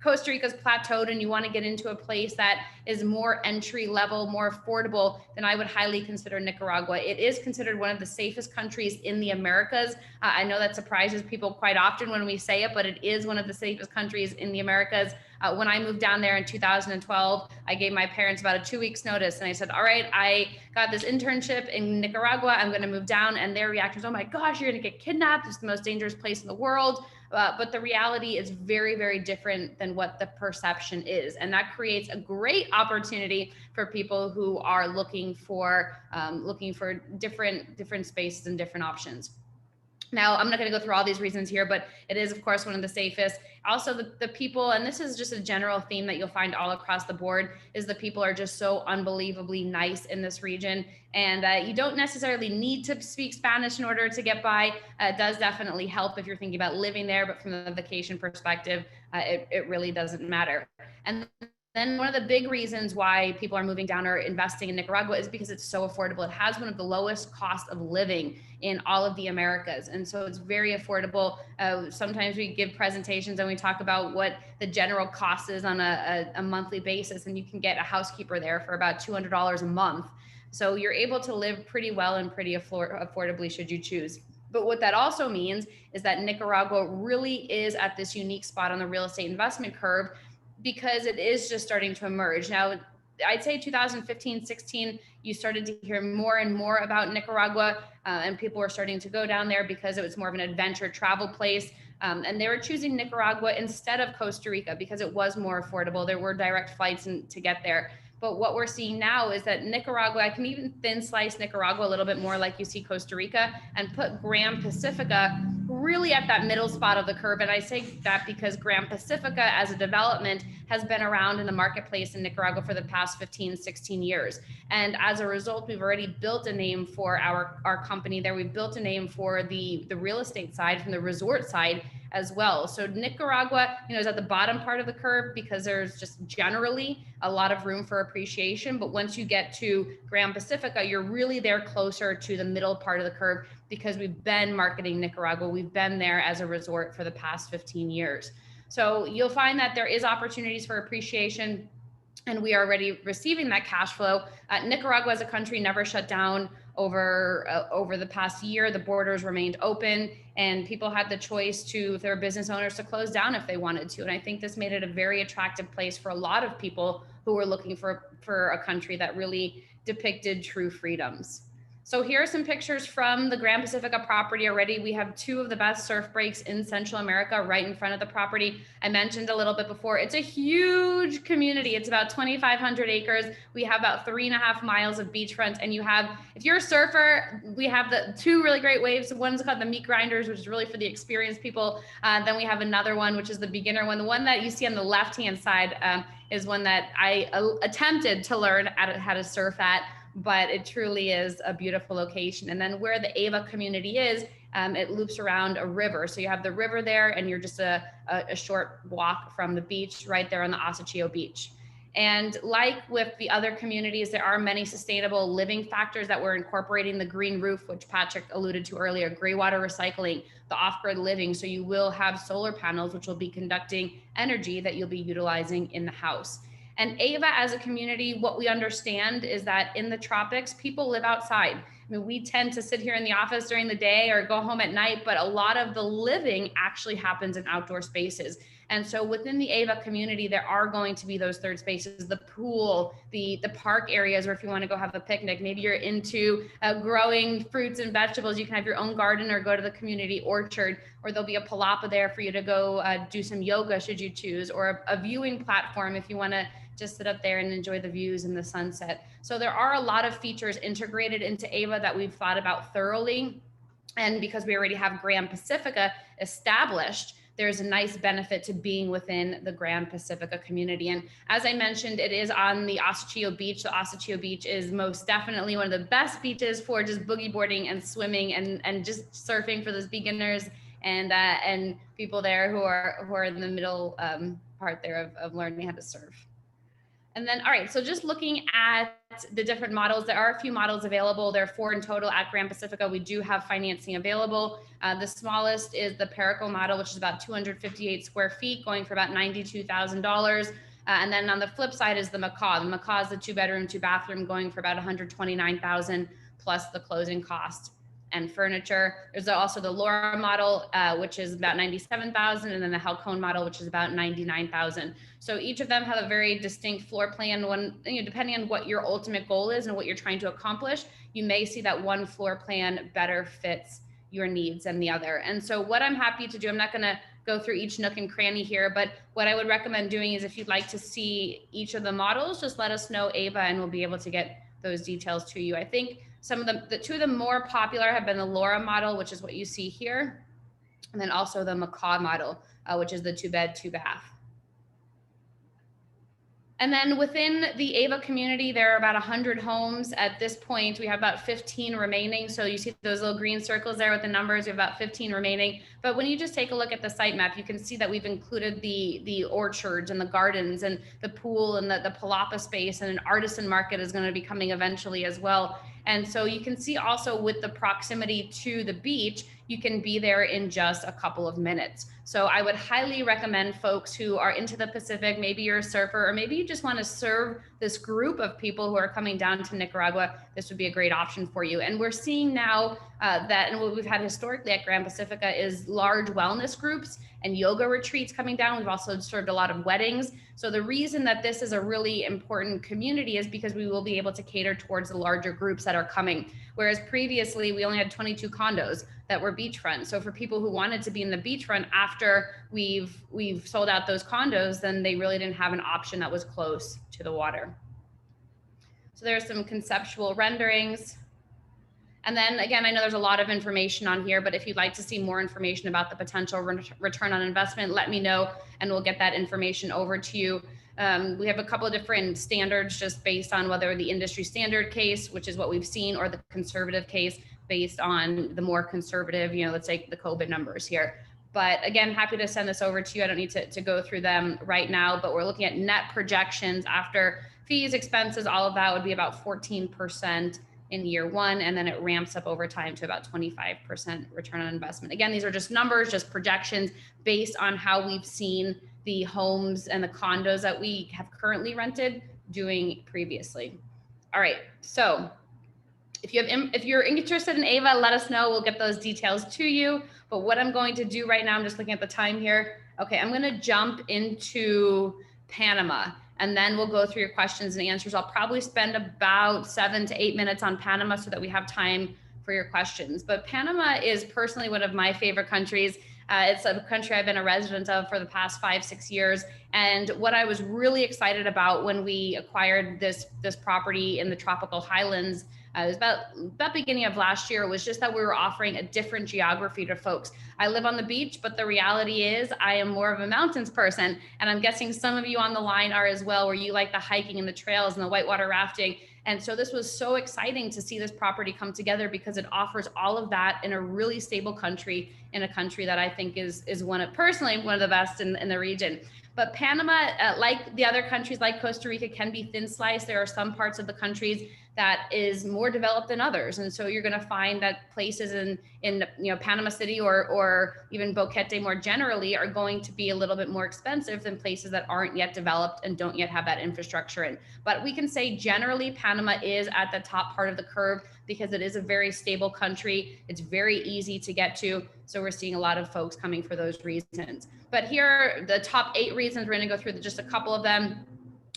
Costa Rica's plateaued and you want to get into a place that is more entry level, more affordable, then I would highly consider Nicaragua. It is considered one of the safest countries in the Americas. I know that surprises people quite often when we say it, but it is one of the safest countries in the Americas. When I moved down there in 2012, I gave my parents about a 2 weeks notice and I said, all right, I got this internship in Nicaragua. I'm going to move down. And their reaction was, oh my gosh, you're going to get kidnapped. It's the most dangerous place in the world. But the reality is very, very different than what the perception is. And that creates a great opportunity for people who are looking for different spaces and different options. Now, I'm not going to go through all these reasons here, but it is, of course, one of the safest. Also, the people, and this is just a general theme that you'll find all across the board, is the people are just so unbelievably nice in this region. And you don't necessarily need to speak Spanish in order to get by. It does definitely help if you're thinking about living there, but from the vacation perspective, it really doesn't matter. And then one of the big reasons why people are moving down or investing in Nicaragua is because it's so affordable. It has one of the lowest cost of living in all of the Americas. And so it's very affordable. Sometimes we give presentations and we talk about what the general cost is on a monthly basis. And you can get a housekeeper there for about $200 a month. So you're able to live pretty well and pretty affordably should you choose. But what that also means is that Nicaragua really is at this unique spot on the real estate investment curve because it is just starting to emerge. Now, I'd say 2015, 16, you started to hear more and more about Nicaragua and people were starting to go down there because it was more of an adventure travel place. And they were choosing Nicaragua instead of Costa Rica because it was more affordable. There were direct flights to get there. But what we're seeing now is that Nicaragua, I can even thin slice Nicaragua a little bit more like you see Costa Rica and put Grand Pacifica really at that middle spot of the curve. And I say that because Grand Pacifica as a development has been around in the marketplace in Nicaragua for the past 15, 16 years. And as a result, we've already built a name for our company there. We've built a name for the real estate side from the resort side as well. So Nicaragua, is at the bottom part of the curve because there's just generally a lot of room for appreciation. But once you get to Grand Pacifica, you're really there closer to the middle part of the curve because we've been marketing Nicaragua. We've been there as a resort for the past 15 years. So you'll find that there is opportunities for appreciation and we are already receiving that cash flow. Nicaragua as a country never shut down over the past year. The borders remained open and people had the choice to, if they were business owners, to close down if they wanted to. And I think this made it a very attractive place for a lot of people who were looking for a country that really depicted true freedoms. So here are some pictures from the Grand Pacifica property already. We have two of the best surf breaks in Central America right in front of the property. I mentioned a little bit before, it's a huge community. It's about 2,500 acres. We have about 3.5 miles of beachfront, and you have, if you're a surfer, we have the two really great waves. One's called the meat grinders, which is really for the experienced people. Then we have another one, which is the beginner one. The one that you see on the left-hand side is one that I attempted to learn how to surf at, but it truly is a beautiful location. And then where the Ava community is, it loops around a river. So you have the river there, and you're just a short walk from the beach right there on the Asachio beach. And like with the other communities, there are many sustainable living factors that we're incorporating: the green roof, which Patrick alluded to earlier, gray water recycling, the off-grid living. So you will have solar panels, which will be conducting energy that you'll be utilizing in the house. And Ava as a community, what we understand is that in the tropics, people live outside. I mean, we tend to sit here in the office during the day or go home at night, but a lot of the living actually happens in outdoor spaces. And so within the Ava community, there are going to be those third spaces, the pool, the park areas, or if you want to go have a picnic, maybe you're into growing fruits and vegetables, you can have your own garden or go to the community orchard, or there'll be a palapa there for you to go do some yoga should you choose, or a viewing platform if you want to just sit up there and enjoy the views and the sunset. So there are a lot of features integrated into Ava that we've thought about thoroughly. And because we already have Grand Pacifica established, there's a nice benefit to being within the Grand Pacifica community. And as I mentioned, it is on the Asachio Beach. The Asachio Beach is most definitely one of the best beaches for just boogie boarding and swimming and just surfing for those beginners and people there who are in the middle part there of learning how to surf. And then, all right, so just looking at the different models, there are a few models available. There are 4 in total at Grand Pacifica. We do have financing available. The smallest is the Perico model, which is about 258 square feet, going for about $92,000. And then on the flip side is the Macaw. The Macaw is the 2-bedroom, 2-bathroom, going for about $129,000 plus the closing cost and furniture. There's also the Laura model, which is about $97,000, and then the Halcone model, which is about $99,000. So each of them have a very distinct floor plan. Depending on what your ultimate goal is and what you're trying to accomplish, you may see that one floor plan better fits your needs than the other. And so what I'm happy to do, I'm not going to go through each nook and cranny here, but what I would recommend doing is if you'd like to see each of the models, just let us know, Ava, and we'll be able to get those details to you. I think some of the two of the more popular have been the Laura model, which is what you see here, and then also the Macaw model, which is the 2-bed, 2-bath. And then within the Ava community, there are about 100 homes at this point. We have about 15 remaining. So you see those little green circles there with the numbers. We have about 15 remaining. But when you just take a look at the site map, you can see that we've included the orchards and the gardens and the pool and the palapa space, and an artisan market is going to be coming eventually as well. And so you can see also with the proximity to the beach, you can be there in just a couple of minutes. So I would highly recommend folks who are into the Pacific, maybe you're a surfer, or maybe you just want to serve this group of people who are coming down to Nicaragua, this would be a great option for you. And we're seeing now that, and what we've had historically at Grand Pacifica is large wellness groups and yoga retreats coming down. We've also served a lot of weddings. So the reason that this is a really important community is because we will be able to cater towards the larger groups that are coming. Whereas previously we only had 22 condos that were beachfront. So for people who wanted to be in the beachfront after we've sold out those condos, then they really didn't have an option that was close to the water. So there's some conceptual renderings. And then again, I know there's a lot of information on here, but if you'd like to see more information about the potential return on investment, let me know and we'll get that information over to you. We have a couple of different standards just based on whether the industry standard case, which is what we've seen, or the conservative case based on the more conservative, let's say the COVID numbers here. But again, happy to send this over to you. I don't need to go through them right now, but we're looking at net projections after fees, expenses, all of that would be about 14% in year 1, and then it ramps up over time to about 25% return on investment. Again, these are just numbers, just projections based on how we've seen the homes and the condos that we have currently rented doing previously. All right, so if you're interested in Ava, let us know. We'll get those details to you. But what I'm going to do right now, I'm just looking at the time here. Okay, I'm going to jump into Panama. and then we'll go through your questions and answers. I'll probably spend about 7 to 8 minutes on Panama so that we have time for your questions. But Panama is personally one of my favorite countries. It's a country I've been a resident of for the past 5-6 years. And what I was really excited about when we acquired this property in the tropical highlands, it was about beginning of last year, was just that we were offering a different geography to folks. I live on the beach, but the reality is I am more of a mountains person. And I'm guessing some of you on the line are as well, where you like the hiking and the trails and the whitewater rafting. And so this was so exciting to see this property come together because it offers all of that in a really stable country, in a country that I think is personally one of the best in the region. But Panama, like the other countries like Costa Rica, can be thin sliced. There are some parts of the countries that is more developed than others. And so you're going to find that places in Panama City or even Boquete more generally are going to be a little bit more expensive than places that aren't yet developed and don't yet have that infrastructure in. But we can say generally Panama is at the top part of the curve because it is a very stable country. It's very easy to get to. So we're seeing a lot of folks coming for those reasons. But here are the top 8 reasons. We're going to go through just a couple of them.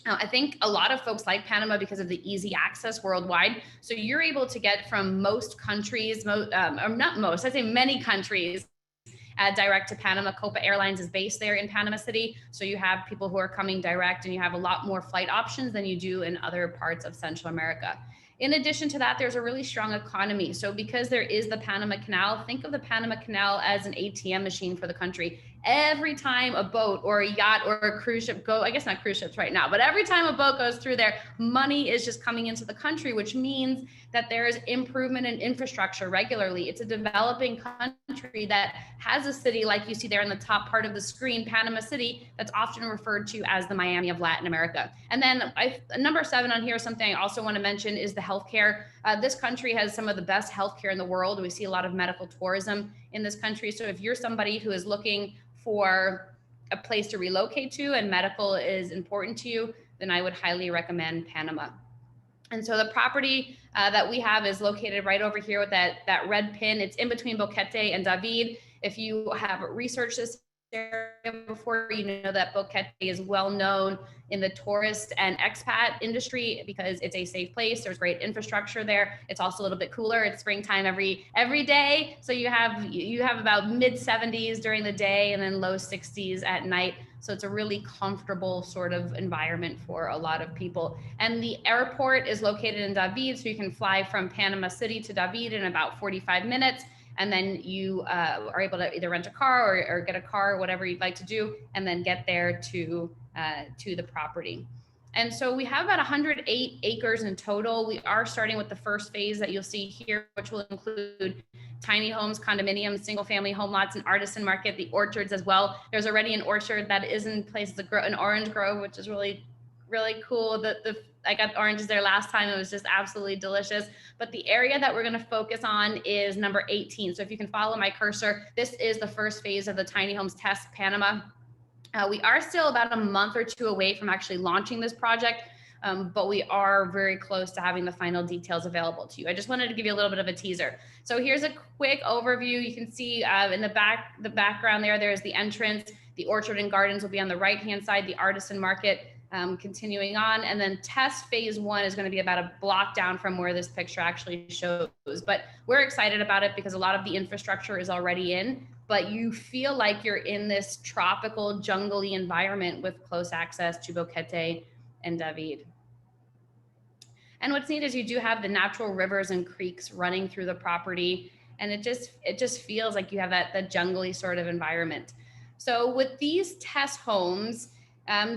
I think a lot of folks like Panama because of the easy access worldwide. So you're able to get from most countries, or not most, I'd say many countries, direct to Panama. Copa Airlines is based there in Panama City. So you have people who are coming direct and you have a lot more flight options than you do in other parts of Central America. In addition to that, there's a really strong economy. So because there is the Panama Canal, think of the Panama Canal as an ATM machine for the country. Every time a boat or a yacht or a cruise ship I guess not cruise ships right now, but every time a boat goes through there, money is just coming into the country, which means that there is improvement in infrastructure regularly. It's a developing country that has a city like you see there in the top part of the screen, Panama City, that's often referred to as the Miami of Latin America. And then number 7 on here, something I also want to mention is the healthcare. This country has some of the best healthcare in the world. We see a lot of medical tourism in this country. So if you're somebody who is looking for a place to relocate to and medical is important to you, then I would highly recommend Panama. And so the property that we have is located right over here with that red pin. It's in between Boquete and David. If you have researched this area before, you know that Boquete is well known in the tourist and expat industry because it's a safe place. There's great infrastructure there. It's also a little bit cooler. It's springtime every day. So you have about mid 70s during the day and then low 60s at night. So it's a really comfortable sort of environment for a lot of people. And the airport is located in David. So you can fly from Panama City to David in about 45 minutes. And then you are able to either rent a car or get a car, whatever you'd like to do, and then get there to the property. And so we have about 108 acres in total. We are starting with the first phase that you'll see here, which will include tiny homes, condominiums, single family home lots, and artisan market, the orchards as well. There's already an orchard that is in place, an orange grove, which is really, really cool. I got oranges there last time. It was just absolutely delicious. But the area that we're going to focus on is number 18. So if you can follow my cursor, this is the first phase of the Tiny Homes Test Panama. We are still about a month or 2 away from actually launching this project, but we are very close to having the final details available to you. I just wanted to give you a little bit of a teaser. So here's a quick overview. You can see in the background there's the entrance. The orchard and gardens will be on the right-hand side, the artisan market continuing on. And then test phase 1 is going to be about a block down from where this picture actually shows. But we're excited about it because a lot of the infrastructure is already in, but you feel like you're in this tropical, jungly environment with close access to Boquete and David. And what's neat is you do have the natural rivers and creeks running through the property, and it just feels like you have that jungly sort of environment. So with these test homes,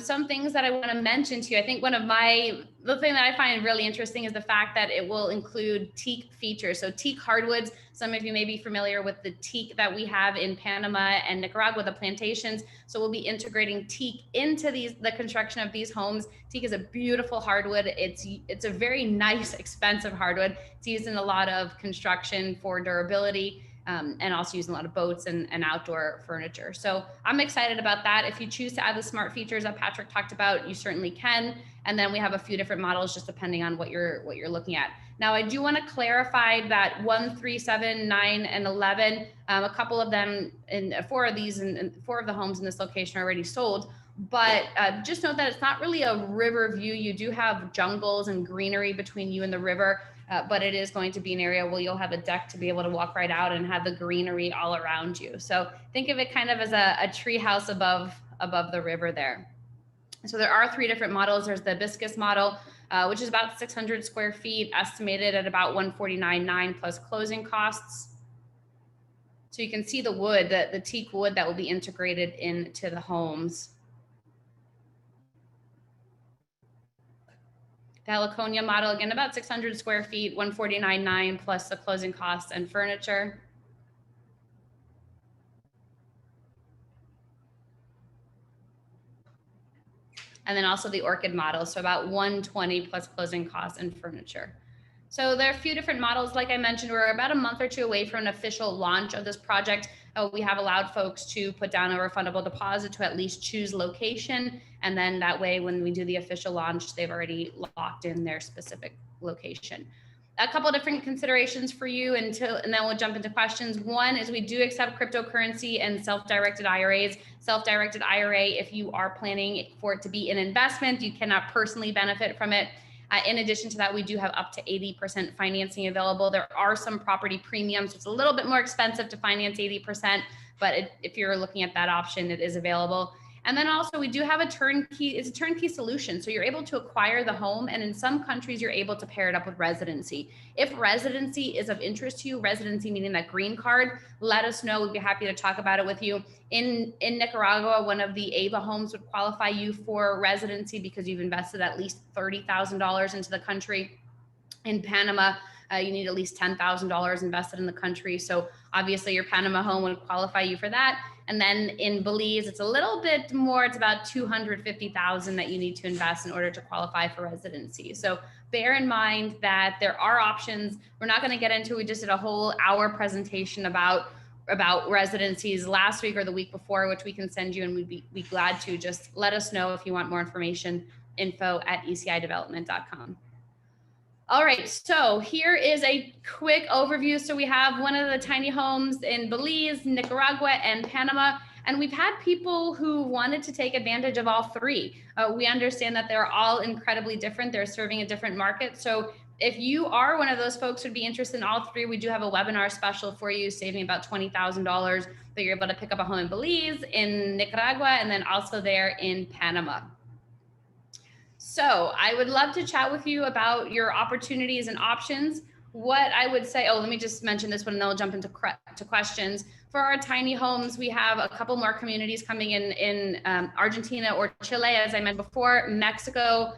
some things that I want to mention to you, I think the thing that I find really interesting is the fact that it will include teak features. So teak hardwoods, some of you may be familiar with the teak that we have in Panama and Nicaragua, the plantations. So we'll be integrating teak into the construction of these homes. Teak is a beautiful hardwood. It's a very nice, expensive hardwood. It's used in a lot of construction for durability. And also using a lot of boats and outdoor furniture. So I'm excited about that. If you choose to add the smart features that Patrick talked about, you certainly can. And then we have a few different models just depending on what you're looking at. Now, I do want to clarify that 1, 3, 7, 9, and 11, a couple of them, and 4 of these, and 4 of the homes in this location are already sold. But just note that it's not really a river view. You do have jungles and greenery between you and the river, but it is going to be an area where you'll have a deck to be able to walk right out and have the greenery all around you. So think of it kind of as a tree house above the river there. So there are 3 different models. There's the hibiscus model, which is about 600 square feet, estimated at about $149,900 plus closing costs. So you can see the wood, the teak wood that will be integrated into the homes. The Heliconia model, again, about 600 square feet, $149,900 plus the closing costs and furniture. And then also the orchid model, so about $120,000 plus closing costs and furniture. So there are a few different models. Like I mentioned, we're about a month or 2 away from an official launch of this project. We have allowed folks to put down a refundable deposit to at least choose location. And then that way, when we do the official launch, they've already locked in their specific location. A couple of different considerations for you and then we'll jump into questions. One is we do accept cryptocurrency and self-directed IRAs. Self-directed IRA, if you are planning for it to be an investment, you cannot personally benefit from it. In addition to that, we do have up to 80% financing available. There are some property premiums. So it's a little bit more expensive to finance 80%, but if you're looking at that option, it is available. And then also we do have it's a turnkey solution. So you're able to acquire the home, and in some countries, you're able to pair it up with residency. If residency is of interest to you, residency meaning that green card, let us know. We'd be happy to talk about it with you. In Nicaragua, one of the AVA homes would qualify you for residency because you've invested at least $30,000 into the country. In Panama, you need at least $10,000 invested in the country. So obviously your Panama home would qualify you for that. And then in Belize, it's a little bit more, it's about $250,000 that you need to invest in order to qualify for residency. So bear in mind that there are options. We're not going to get into, we just did a whole hour presentation about residencies last week or the week before, which we can send you, and we'd be glad to. Just let us know if you want more information, info@ecidevelopment.com. All right, so here is a quick overview. So we have one of the tiny homes in Belize, Nicaragua, and Panama. And we've had people who wanted to take advantage of all 3. We understand that they're all incredibly different. They're serving a different market. So if you are one of those folks who'd be interested in all 3, we do have a webinar special for you, saving about $20,000 that you're able to pick up a home in Belize, in Nicaragua, and then also there in Panama. So I would love to chat with you about your opportunities and options. What I would say, let me just mention this one and then we'll jump into questions. For our tiny homes, we have a couple more communities coming in Argentina or Chile, as I mentioned before, Mexico.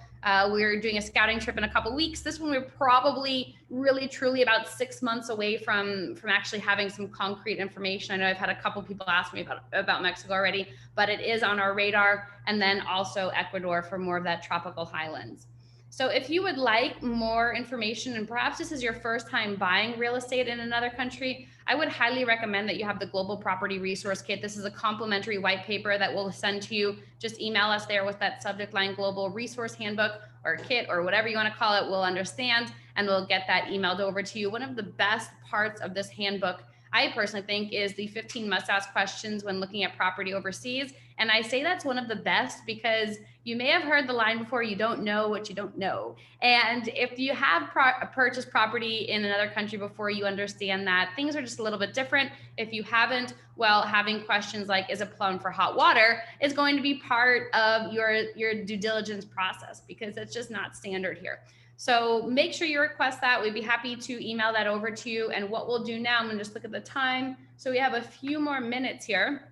We're doing a scouting trip in a couple weeks. This one, we're probably really, truly about 6 months away from actually having some concrete information. I know I've had a couple people ask me about Mexico already, but it is on our radar. And then also Ecuador for more of that tropical highlands. So if you would like more information, and perhaps this is your first time buying real estate in another country, I would highly recommend that you have the Global Property Resource Kit. This is a complimentary white paper that we'll send to you. Just email us there with that subject line, Global Resource Handbook or Kit or whatever you want to call it. We'll understand and we'll get that emailed over to you. One of the best parts of this handbook, I personally think, is the 15 must-ask questions when looking at property overseas. And I say that's one of the best because you may have heard the line before, you don't know what you don't know. And if you have purchased property in another country before, you understand that things are just a little bit different. If you haven't, well, having questions like, is it plumbed for hot water, is going to be part of your due diligence process because it's just not standard here. So make sure you request that. We'd be happy to email that over to you. And what we'll do now, I'm gonna just look at the time. So we have a few more minutes here.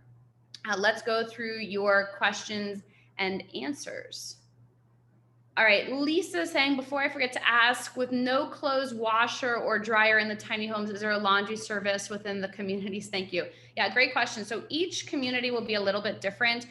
Let's go through your questions and answers. All right, Lisa saying, before I forget to ask, with no clothes washer or dryer in the tiny homes, is there a laundry service within the communities? Thank you. Yeah, great question. So each community will be a little bit different.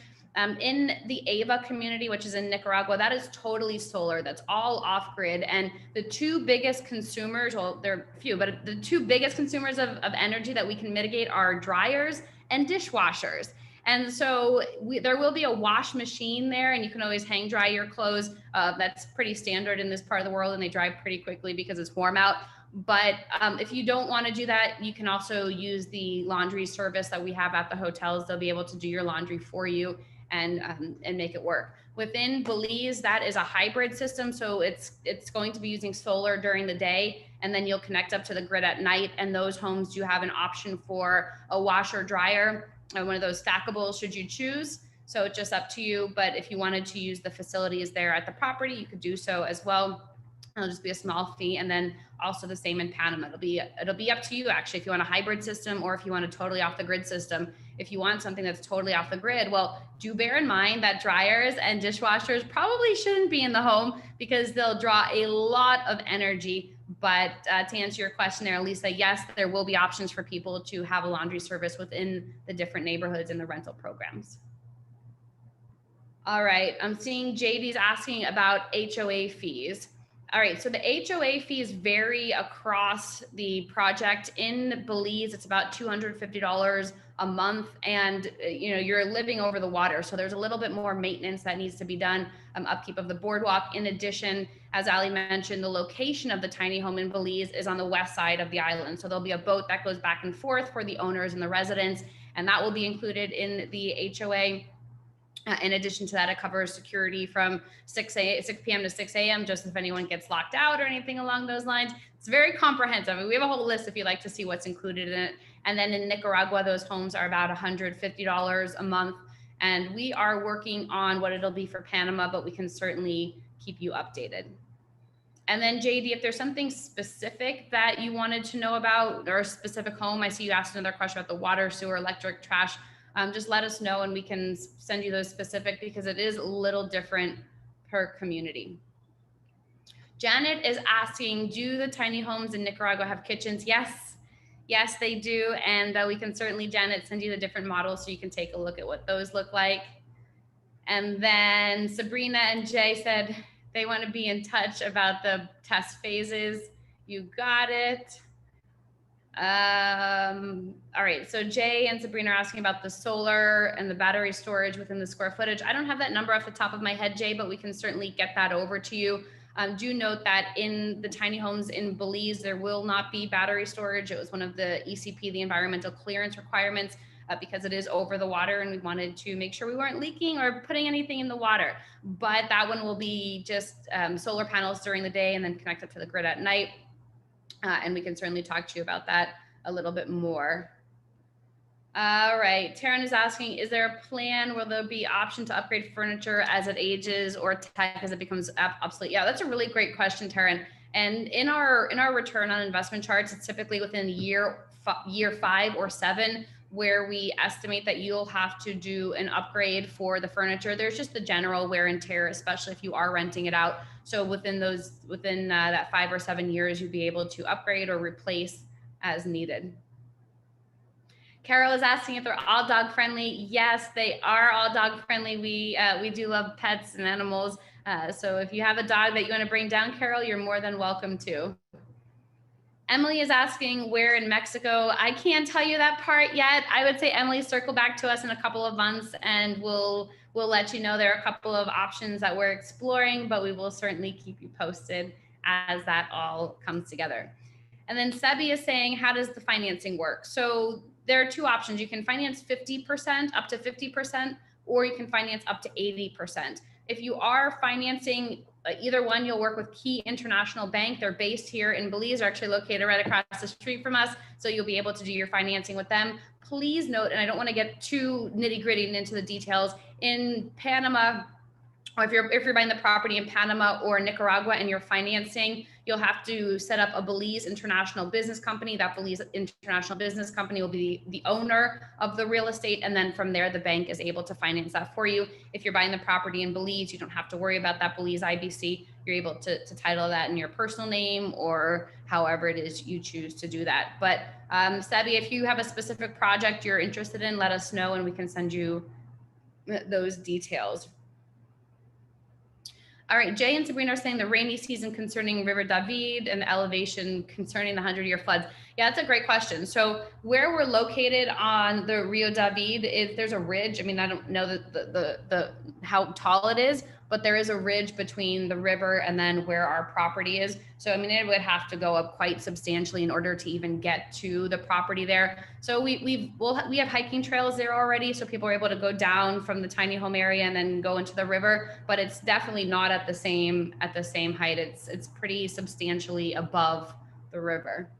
In the AVA community, which is in Nicaragua, that is totally solar. That's all off grid. And the 2 biggest consumers, well, there are a few, but the 2 biggest consumers of energy that we can mitigate are dryers and dishwashers. And so there will be a wash machine there, and you can always hang dry your clothes. That's pretty standard in this part of the world, and they dry pretty quickly because it's warm out. But if you don't want to do that, you can also use the laundry service that we have at the hotels. They'll be able to do your laundry for you. and make it work. Within Belize, that is a hybrid system. So it's going to be using solar during the day, and then you'll connect up to the grid at night. And those homes do have an option for a washer dryer, one of those stackables should you choose. So it's just up to you. But if you wanted to use the facilities there at the property, you could do so as well. It'll just be a small fee. And then also the same in Panama. It'll be up to you, actually, if you want a hybrid system or if you want a totally off the grid system. If you want something that's totally off the grid, well, do bear in mind that dryers and dishwashers probably shouldn't be in the home because they'll draw a lot of energy. But to answer your question there, Lisa, yes, there will be options for people to have a laundry service within the different neighborhoods and the rental programs. All right, I'm seeing JD's asking about HOA fees. All right, so the HOA fees vary across the project. In Belize, it's about $250 a month, and you're living over the water, so there's a little bit more maintenance that needs to be done, upkeep of the boardwalk. In addition, as Ali mentioned, the location of the tiny home in Belize is on the west side of the island, so there'll be a boat that goes back and forth for the owners and the residents, and that will be included in the HOA. In addition to that, it covers security from 6 p.m. to 6 a.m. just if anyone gets locked out or anything along those lines. It's very comprehensive. I mean, we have a whole list if you'd like to see what's included in it. And then in Nicaragua, those homes are about $150 a month. And we are working on what it'll be for Panama, but we can certainly keep you updated. And then JD, if there's something specific that you wanted to know about or a specific home, I see you asked another question about the water, sewer, electric, trash. Just let us know and we can send you those specific because it is a little different per community. Janet is asking, do the tiny homes in Nicaragua have kitchens? Yes, they do. And we can certainly, Janet, send you the different models so you can take a look at what those look like. And then Sabrina and Jay said they want to be in touch about the test phases. You got it. All right, so Jay and Sabrina are asking about the solar and the battery storage within the square footage. I don't have that number off the top of my head, Jay, but we can certainly get that over to you. Do note that in the tiny homes in Belize, there will not be battery storage. It was one of the ECP, the environmental clearance requirements, because it is over the water and we wanted to make sure we weren't leaking or putting anything in the water. But that one will be just solar panels during the day and then connect up to the grid at night. And we can certainly talk to you about that a little bit more. All right, Taryn is asking, is there a plan where there'll be option to upgrade furniture as it ages or tech as it becomes obsolete? Yeah, that's a really great question, Taryn. And in our return on investment charts, it's typically within year 5 or 7 where we estimate that you'll have to do an upgrade for the furniture. There's just the general wear and tear, especially if you are renting it out. So within that 5 or 7 years, you'd be able to upgrade or replace as needed. Carol is asking if they're all dog friendly. Yes, they are all dog friendly. We do love pets and animals. So if you have a dog that you want to bring down, Carol, you're more than welcome to. Emily is asking where in Mexico. I can't tell you that part yet. I would say, Emily, circle back to us in a couple of months and we'll let you know. There are a couple of options that we're exploring, but we will certainly keep you posted as that all comes together. And then Sebi is saying, how does the financing work? So there are 2 options. You can finance 50%, up to 50%, or you can finance up to 80%. If you are financing either one, you'll work with Key International Bank. They're based here in Belize, they're actually located right across the street from us. So you'll be able to do your financing with them. Please note, and I don't want to get too nitty gritty and into the details, in Panama, or if you're buying the property in Panama or Nicaragua and you're financing, you'll have to set up a Belize International Business Company. That Belize International Business Company will be the owner of the real estate. And then from there, the bank is able to finance that for you. If you're buying the property in Belize, you don't have to worry about that Belize IBC. You're able to title that in your personal name or however it is you choose to do that. But Sebi, if you have a specific project you're interested in, let us know and we can send you those details. All right, Jay and Sabrina are saying the rainy season concerning River David and the elevation concerning the 100-year floods. Yeah, that's a great question. So where we're located on the Rio David, is there's a ridge. I mean, I don't know the how tall it is, but there is a ridge between the river and then where our property is. So I mean, it would have to go up quite substantially in order to even get to the property there. So we have hiking trails there already, so people are able to go down from the tiny home area and then go into the river. But it's definitely not at the same height. It's pretty substantially above the river.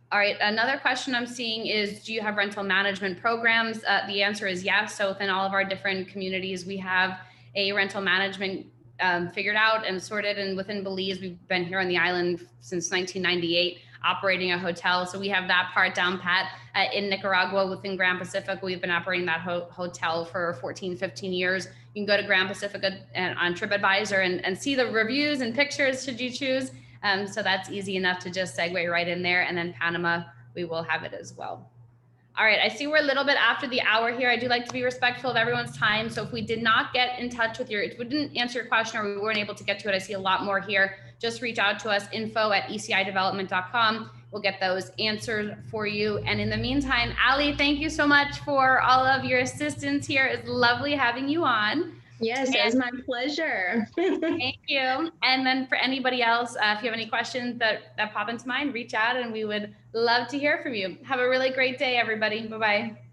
All right, another question I'm seeing is, do you have rental management programs? The answer is yes. So within all of our different communities, we have a rental management figured out and sorted. And within Belize, we've been here on the island since 1998, operating a hotel. So we have that part down pat. In Nicaragua, within Grand Pacific, we've been operating that hotel for 14, 15 years. You can go to Grand Pacific on TripAdvisor and see the reviews and pictures should you choose. So that's easy enough to just segue right in there. And then Panama, we will have it as well. All right, I see we're a little bit after the hour here. I do like to be respectful of everyone's time. So if we did not get in touch with if we didn't answer your question or we weren't able to get to it, I see a lot more here. Just reach out to us, info@ecidevelopment.com. We'll get those answered for you. And in the meantime, Ali, thank you so much for all of your assistance here. It's lovely having you on. Yes, it's my pleasure. Thank you. And then for anybody else, if you have any questions that pop into mind, reach out and we would love to hear from you. Have a really great day, everybody. Bye-bye.